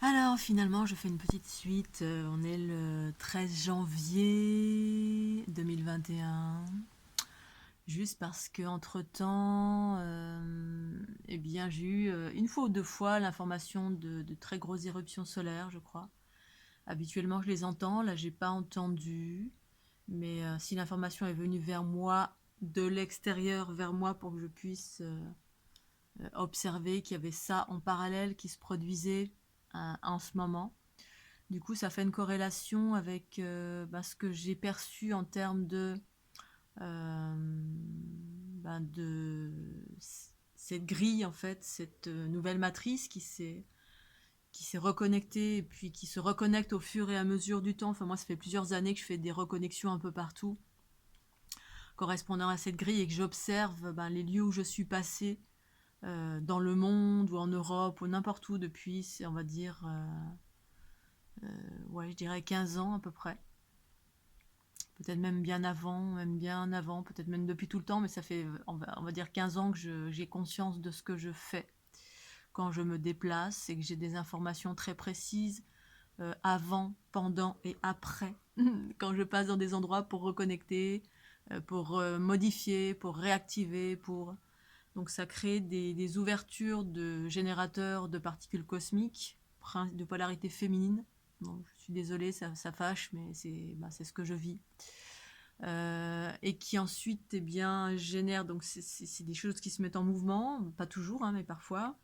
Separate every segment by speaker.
Speaker 1: Alors finalement, je fais une petite suite. On est le 13 janvier 2021. Juste parce que entre-temps, eh bien, j'ai eu une fois ou deux fois l'information de très grosses éruptions solaires, je crois. Habituellement, je les entends. Là, j'ai pas entendu. Mais si l'information est venue vers moi, de l'extérieur vers moi, pour que je puisse observer qu'il y avait ça en parallèle qui se produisait en ce moment. Du coup, ça fait une corrélation avec ce que j'ai perçu en termes euh, de cette grille, en fait, cette nouvelle matrice qui s'est reconnectée et puis qui se reconnecte au fur et à mesure du temps. Enfin, moi, ça fait plusieurs années que je fais des reconnexions un peu partout correspondant à cette grille et que j'observe les lieux où je suis passée dans le monde ou en Europe ou n'importe où depuis, on va dire, ouais, je dirais 15 ans à peu près. Peut-être même bien avant, peut-être même depuis tout le temps, mais ça fait, on va dire 15 ans que j'ai conscience de ce que je fais quand je me déplace et que j'ai des informations très précises avant, pendant et après, quand je passe dans des endroits pour reconnecter, pour modifier, pour réactiver, pour... Donc ça crée des ouvertures de générateurs de particules cosmiques de polarité féminine. Bon, je suis désolée, ça fâche, mais c'est ce que je vis. Et qui ensuite génère, donc c'est des choses qui se mettent en mouvement, pas toujours, hein, mais parfois.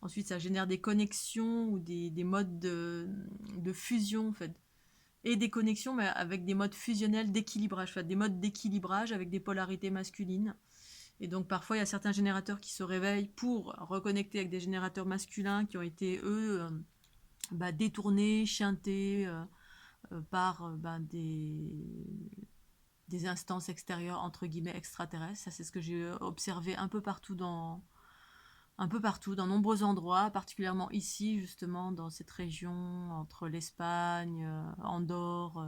Speaker 1: Ensuite, ça génère des connexions ou des modes de fusion, en fait. Et des connexions, mais avec des modes fusionnels d'équilibrage, en fait, des modes d'équilibrage avec des polarités masculines. Et donc parfois, il y a certains générateurs qui se réveillent pour reconnecter avec des générateurs masculins qui ont été, eux, détournés, chantés par des instances extérieures, entre guillemets, extraterrestres. Ça, c'est ce que j'ai observé un peu partout, dans nombreux endroits, particulièrement ici, justement, dans cette région, entre l'Espagne, Andorre,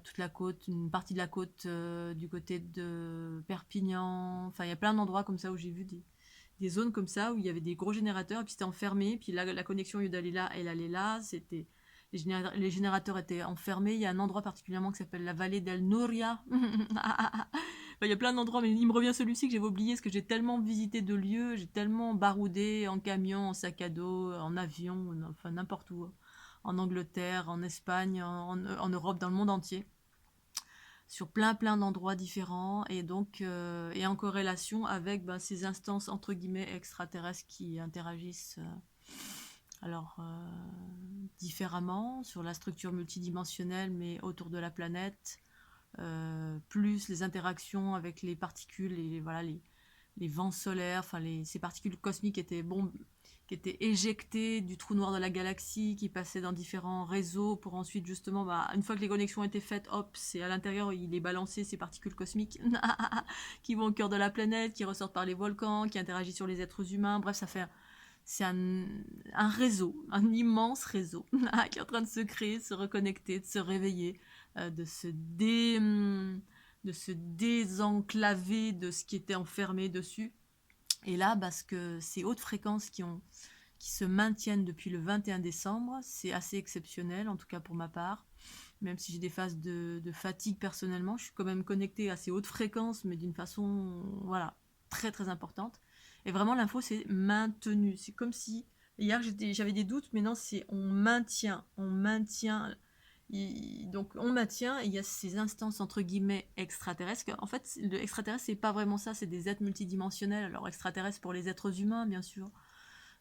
Speaker 1: toute la côte, une partie de la côte du côté de Perpignan. Enfin, il y a plein d'endroits comme ça où j'ai vu des zones comme ça où il y avait des gros générateurs et puis c'était enfermé. Puis là, la connexion, au lieu d'aller là, elle allait là. C'était les générateurs étaient enfermés. Il y a un endroit particulièrement qui s'appelle la vallée d'El Nouria. Enfin, il y a plein d'endroits, mais il me revient celui-ci que j'avais oublié parce que j'ai tellement visité de lieux, j'ai tellement baroudé en camion, en sac à dos, en avion, enfin n'importe où, en Angleterre, en Espagne, en Europe, dans le monde entier, sur plein d'endroits différents et donc et en corrélation avec ces instances entre guillemets extraterrestres qui interagissent alors différemment sur la structure multidimensionnelle mais autour de la planète, plus les interactions avec les particules et voilà les vents solaires, enfin ces particules cosmiques qui étaient éjectées du trou noir de la galaxie, qui passaient dans différents réseaux pour ensuite justement, une fois que les connexions étaient faites, hop, c'est à l'intérieur, il est balancé ces particules cosmiques qui vont au cœur de la planète, qui ressortent par les volcans, qui interagissent sur les êtres humains. Bref, c'est un réseau, un immense réseau qui est en train de se créer, de se reconnecter, de se réveiller, de se désenclaver de ce qui était enfermé dessus. Et là, parce que ces hautes fréquences qui se maintiennent depuis le 21 décembre, c'est assez exceptionnel, en tout cas pour ma part. Même si j'ai des phases de fatigue personnellement, je suis quand même connectée à ces hautes fréquences, mais d'une façon, voilà, très très importante. Et vraiment, l'info, c'est maintenu. C'est comme si, hier, j'avais des doutes, mais non, c'est on maintient. Donc on maintient, et il y a ces instances entre guillemets extraterrestres. En fait, le extraterrestre, c'est pas vraiment ça, c'est des êtres multidimensionnels. Alors extraterrestres pour les êtres humains, bien sûr,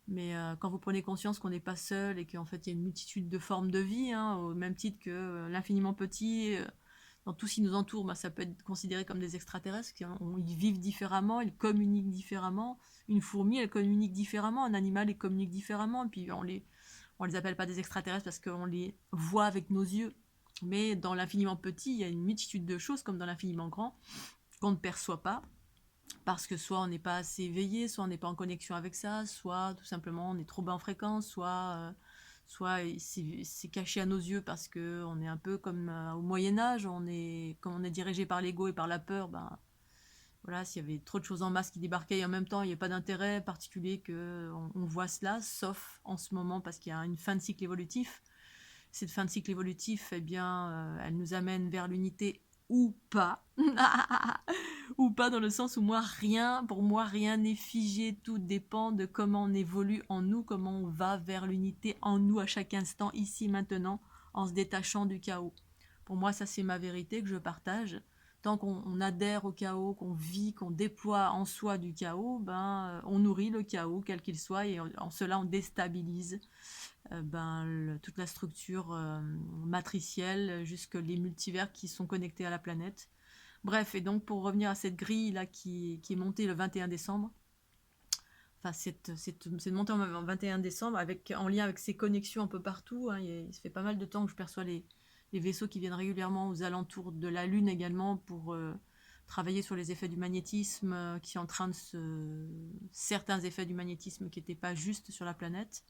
Speaker 1: mais quand vous prenez conscience qu'on n'est pas seul et qu'en fait il y a une multitude de formes de vie, hein, au même titre que l'infiniment petit, dans tout ce qui nous entoure, ça peut être considéré comme des extraterrestres. Ils vivent différemment, ils communiquent différemment. Une fourmi, elle communique différemment, un animal, il communique différemment. Et puis on les appelle pas des extraterrestres parce qu'on les voit avec nos yeux. Mais dans l'infiniment petit, il y a une multitude de choses, comme dans l'infiniment grand, qu'on ne perçoit pas parce que soit on n'est pas assez éveillé, soit on n'est pas en connexion avec ça, soit tout simplement on est trop bas en fréquence, soit c'est caché à nos yeux parce que on est un peu comme au Moyen Âge, comme on est dirigé par l'ego et par la peur, voilà, s'il y avait trop de choses en masse qui débarquaient et en même temps il n'y a pas d'intérêt particulier qu'on voit cela, sauf en ce moment parce qu'il y a une fin de cycle évolutif. Cette fin de cycle évolutif, eh bien, elle nous amène vers l'unité ou pas. Ou pas dans le sens où pour moi, rien n'est figé, tout dépend de comment on évolue en nous, comment on va vers l'unité en nous à chaque instant, ici, maintenant, en se détachant du chaos. Pour moi, ça c'est ma vérité que je partage. Tant qu'on adhère au chaos, qu'on vit, qu'on déploie en soi du chaos, on nourrit le chaos, quel qu'il soit, et en cela on déstabilise toute la structure matricielle, jusque les multivers qui sont connectés à la planète. Bref, et donc pour revenir à cette grille là qui est montée le 21 décembre, enfin cette montée en 21 décembre en lien avec ces connexions un peu partout, hein, ça fait pas mal de temps que je perçois les vaisseaux qui viennent régulièrement aux alentours de la Lune également pour travailler sur les effets du magnétisme, qui est en train certains effets du magnétisme qui n'étaient pas justes sur la planète,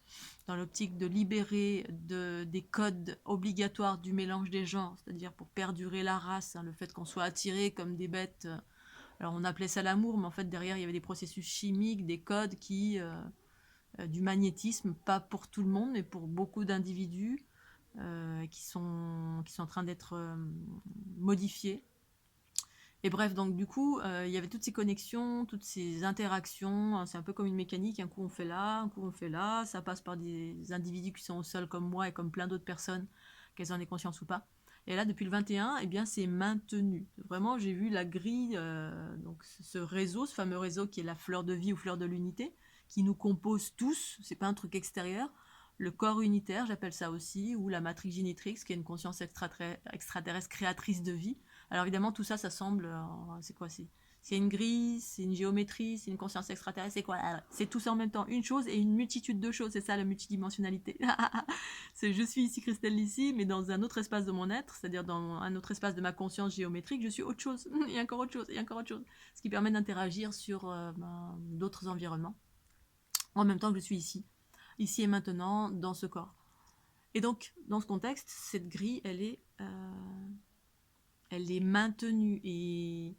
Speaker 1: dans l'optique de libérer des codes obligatoires du mélange des genres, c'est-à-dire pour perdurer la race, hein, le fait qu'on soit attirés comme des bêtes. Alors on appelait ça l'amour, mais en fait derrière il y avait des processus chimiques, des codes du magnétisme, pas pour tout le monde, mais pour beaucoup d'individus, qui sont en train d'être modifiés. Et bref, donc du coup, il y avait toutes ces connexions, toutes ces interactions, hein, c'est un peu comme une mécanique, un coup on fait là, un coup on fait là, ça passe par des individus qui sont au sol comme moi et comme plein d'autres personnes, qu'elles en aient conscience ou pas. Et là, depuis le 21, eh bien, c'est maintenu. Vraiment, j'ai vu la grille, donc ce réseau, ce fameux réseau qui est la fleur de vie ou fleur de l'unité, qui nous compose tous, c'est pas un truc extérieur. Le corps unitaire, j'appelle ça aussi, ou la matrix génitrix, qui est une conscience extraterrestre créatrice de vie. Alors évidemment, tout ça, ça semble... c'est quoi c'est une grille, c'est une géométrie, c'est une conscience extraterrestre, c'est quoi? C'est tout ça en même temps, une chose et une multitude de choses, c'est ça la multidimensionnalité. C'est je suis ici Christelle ici, mais dans un autre espace de mon être, c'est-à-dire dans un autre espace de ma conscience géométrique, je suis autre chose, et encore autre chose, et encore autre chose. Ce qui permet d'interagir sur d'autres environnements, en même temps que je suis ici et maintenant, dans ce corps. Et donc, dans ce contexte, cette grille, elle est maintenue. Et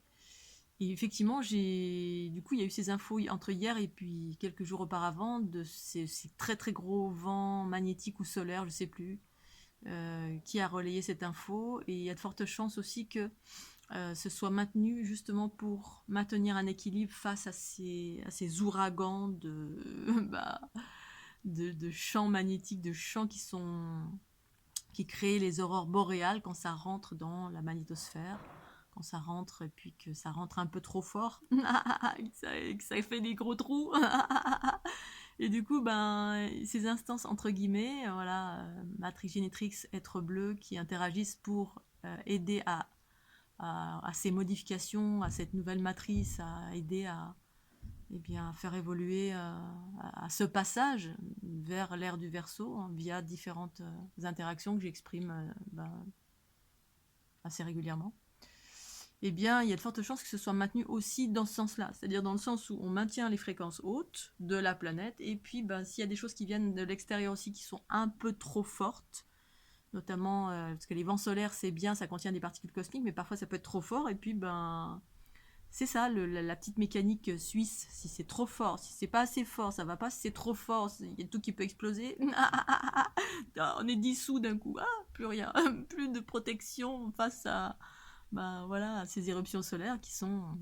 Speaker 1: effectivement, du coup, il y a eu ces infos entre hier et puis quelques jours auparavant de ces très très gros vents magnétiques ou solaires, je ne sais plus, qui a relayé cette info. Et il y a de fortes chances aussi que ce soit maintenu justement pour maintenir un équilibre face à ces ouragans de champs magnétiques, de champs qui créent les aurores boréales quand ça rentre dans la magnétosphère, quand ça rentre et puis que ça rentre un peu trop fort, que ça fait des gros trous. Et du coup, ces instances entre guillemets, voilà, matrix génitrix, être bleu, qui interagissent pour aider à ces modifications, à cette nouvelle matrice, à aider à faire évoluer à ce passage vers l'ère du Verseau, hein, via différentes interactions que j'exprime assez régulièrement. Eh bien, il y a de fortes chances que ce soit maintenu aussi dans ce sens-là, c'est-à-dire dans le sens où on maintient les fréquences hautes de la planète, et puis s'il y a des choses qui viennent de l'extérieur aussi qui sont un peu trop fortes, notamment parce que les vents solaires c'est bien, ça contient des particules cosmiques, mais parfois ça peut être trop fort, et puis c'est ça, la petite mécanique suisse. Si c'est trop fort, si c'est pas assez fort, ça va pas. Si c'est trop fort, il y a tout qui peut exploser. On est dissous d'un coup. Plus rien, plus de protection face à, voilà, à ces éruptions solaires qui sont...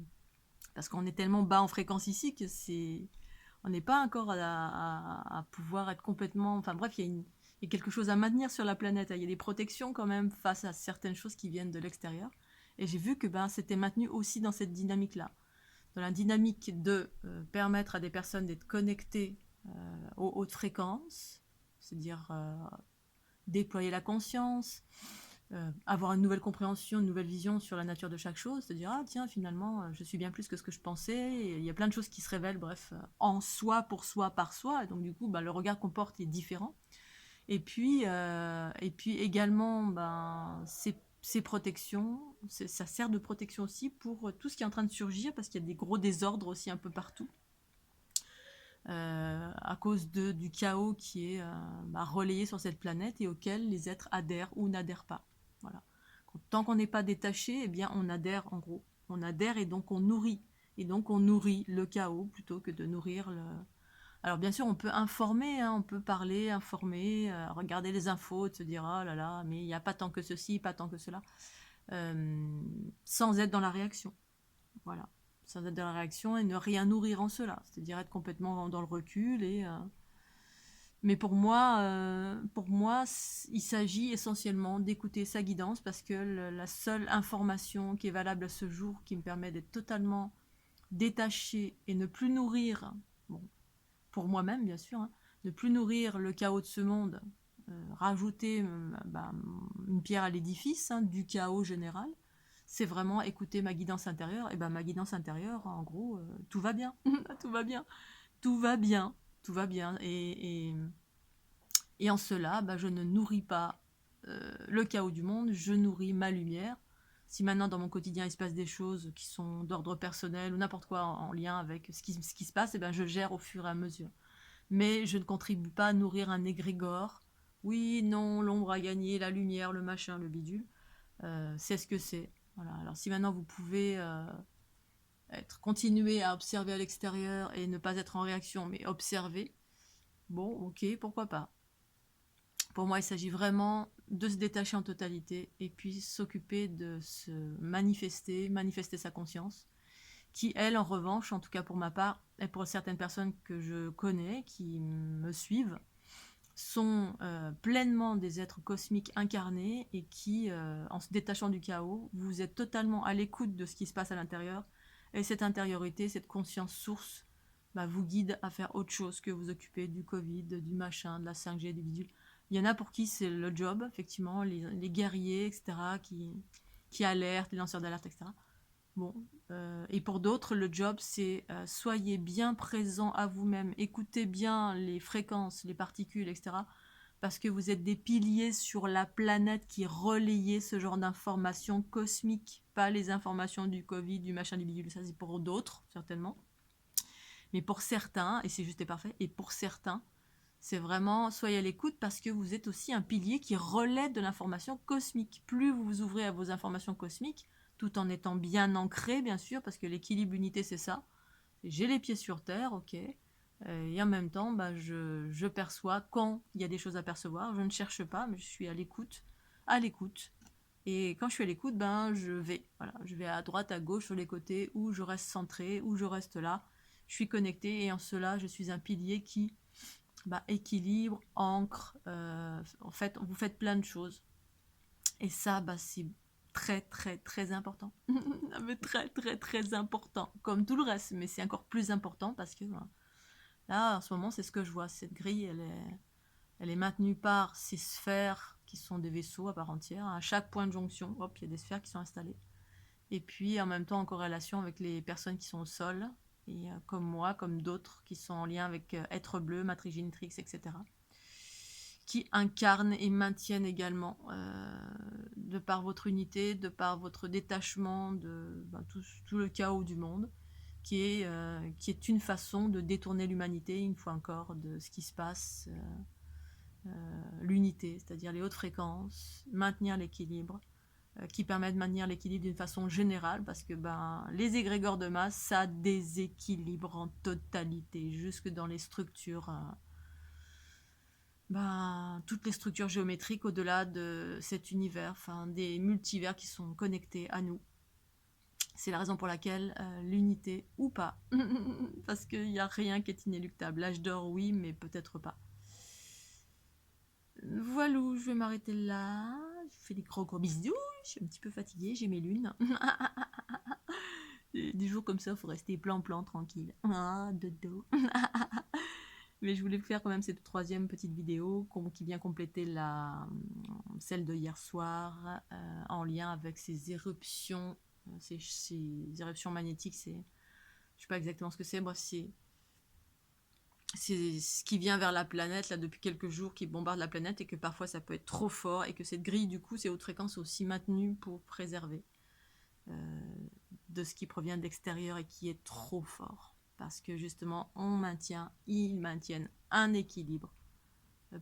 Speaker 1: Parce qu'on est tellement bas en fréquence ici que on n'est pas encore à pouvoir être complètement... Enfin bref, il y a quelque chose à maintenir sur la planète. Il y a des protections quand même face à certaines choses qui viennent de l'extérieur. Et j'ai vu que c'était maintenu aussi dans cette dynamique-là. Dans la dynamique de permettre à des personnes d'être connectées aux hautes fréquences, c'est-à-dire déployer la conscience, avoir une nouvelle compréhension, une nouvelle vision sur la nature de chaque chose, c'est-à-dire, tiens, finalement, je suis bien plus que ce que je pensais, et il y a plein de choses qui se révèlent, bref, en soi, pour soi, par soi, et donc du coup, le regard qu'on porte est différent. Et puis également, ces protections, ça sert de protection aussi pour tout ce qui est en train de surgir, parce qu'il y a des gros désordres aussi un peu partout, à cause du chaos qui est relayé sur cette planète et auquel les êtres adhèrent ou n'adhèrent pas. Voilà. Tant qu'on n'est pas détaché, eh bien on adhère en gros. On adhère et donc on nourrit. Et donc on nourrit le chaos plutôt que de nourrir le... Alors bien sûr, on peut informer, hein, on peut parler, informer, regarder les infos, de se dire oh là là, mais il n'y a pas tant que ceci, pas tant que cela, euh, sans être dans la réaction. Voilà, sans être dans la réaction et ne rien nourrir en cela, c'est-à-dire être complètement dans le recul et mais pour moi, il s'agit essentiellement d'écouter sa guidance parce que la seule information qui est valable à ce jour, qui me permet d'être totalement détaché et ne plus nourrir, bon, pour moi-même bien sûr, hein, ne plus nourrir le chaos de ce monde, rajouter une pierre à l'édifice hein, du chaos général, c'est vraiment écouter ma guidance intérieure. Et ben ma guidance intérieure, en gros, tout va bien, tout va bien, tout va bien, tout va bien. Et en cela, je ne nourris pas le chaos du monde, je nourris ma lumière. Si maintenant dans mon quotidien il se passe des choses qui sont d'ordre personnel ou n'importe quoi en lien avec ce qui se passe, je gère au fur et à mesure. Mais je ne contribue pas à nourrir un égrégore. Oui, non, l'ombre a gagné, la lumière, le machin, le bidule. C'est ce que c'est. Voilà. Alors si maintenant vous pouvez continuer à observer à l'extérieur et ne pas être en réaction, mais observer, bon, ok, pourquoi pas. Pour moi, il s'agit vraiment de se détacher en totalité et puis s'occuper de se manifester sa conscience, qui, elle, en revanche, en tout cas pour ma part, et pour certaines personnes que je connais, qui me suivent, sont pleinement des êtres cosmiques incarnés et qui, en se détachant du chaos, vous êtes totalement à l'écoute de ce qui se passe à l'intérieur. Et cette intériorité, cette conscience source, vous guide à faire autre chose que vous occuper du Covid, du machin, de la 5G, du bidule. Il y en a pour qui c'est le job, effectivement, les guerriers, etc., qui alertent, les lanceurs d'alerte, etc. Bon, et pour d'autres, le job, c'est soyez bien présent à vous-même, écoutez bien les fréquences, les particules, etc. Parce que vous êtes des piliers sur la planète qui relayez ce genre d'informations cosmiques, pas les informations du Covid, du machin, du bidule, ça c'est pour d'autres, certainement. Mais pour certains, et c'est juste et parfait, et pour certains, c'est vraiment, soyez à l'écoute parce que vous êtes aussi un pilier qui relaie de l'information cosmique. Plus vous vous ouvrez à vos informations cosmiques, tout en étant bien ancré, bien sûr, parce que l'équilibre, l'unité, c'est ça. J'ai les pieds sur terre, ok. Et en même temps, je perçois quand il y a des choses à percevoir. Je ne cherche pas, mais je suis à l'écoute. À l'écoute. Et quand je suis à l'écoute, je vais. Voilà, je vais à droite, à gauche, sur les côtés, où je reste centré, où je reste là. Je suis connecté et en cela, je suis un pilier qui équilibre, ancre. En fait, vous faites plein de choses. Et ça, c'est très, très, très important. Mais très, très, très important. Comme tout le reste, mais c'est encore plus important parce que là, en ce moment, c'est ce que je vois. Cette grille, elle est maintenue par ces sphères qui sont des vaisseaux à part entière. À chaque point de jonction, hop, il y a des sphères qui sont installées. Et puis, en même temps, en corrélation avec les personnes qui sont au sol, et comme moi, comme d'autres qui sont en lien avec Être Bleu, Matrix Génitrix, etc., qui incarnent et maintiennent également, de par votre unité, de par votre détachement de tout le chaos du monde, qui est une façon de détourner l'humanité, une fois encore, de ce qui se passe, l'unité, c'est-à-dire les hautes fréquences, maintenir l'équilibre, qui permet de maintenir l'équilibre d'une façon générale, parce que les égrégores de masse, ça déséquilibre en totalité, jusque dans les structures, toutes les structures géométriques au-delà de cet univers, des multivers qui sont connectés à nous. C'est la raison pour laquelle l'unité, ou pas, parce qu'il n'y a rien qui est inéluctable. L'âge d'or, oui, mais peut-être pas. Voilà, je vais m'arrêter là. Je fais des gros bisous. Je suis un petit peu fatiguée, j'ai mes lunes. Des jours comme ça, il faut rester plan, tranquille. Dodo. Mais je voulais faire quand même cette troisième petite vidéo qui vient compléter celle de hier soir, en lien avec ces éruptions, ces éruptions magnétiques. Je ne sais pas exactement ce que c'est. Bref, c'est ce qui vient vers la planète là depuis quelques jours, qui bombarde la planète, et que parfois ça peut être trop fort, et que cette grille, du coup, ces hautes fréquences sont aussi maintenues pour préserver de ce qui provient de l'extérieur et qui est trop fort. Parce que justement, ils maintiennent un équilibre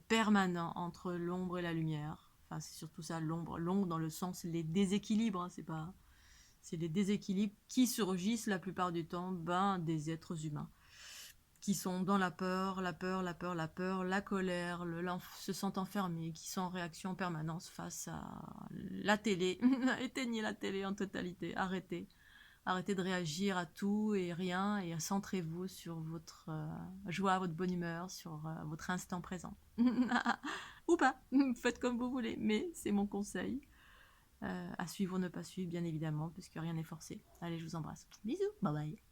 Speaker 1: permanent entre l'ombre et la lumière. Enfin, c'est surtout ça, l'ombre dans le sens les déséquilibres, hein, c'est pas C'est les déséquilibres qui surgissent la plupart du temps des êtres humains, qui sont dans la peur, la colère, se sentent enfermés, qui sont en réaction en permanence face à la télé. Éteignez la télé en totalité, arrêtez. Arrêtez de réagir à tout et rien et centrez-vous sur votre joie, votre bonne humeur, sur votre instant présent. Ou pas, faites comme vous voulez, mais c'est mon conseil. À suivre ou ne pas suivre, bien évidemment, puisque rien n'est forcé. Allez, je vous embrasse. Bisous, bye bye.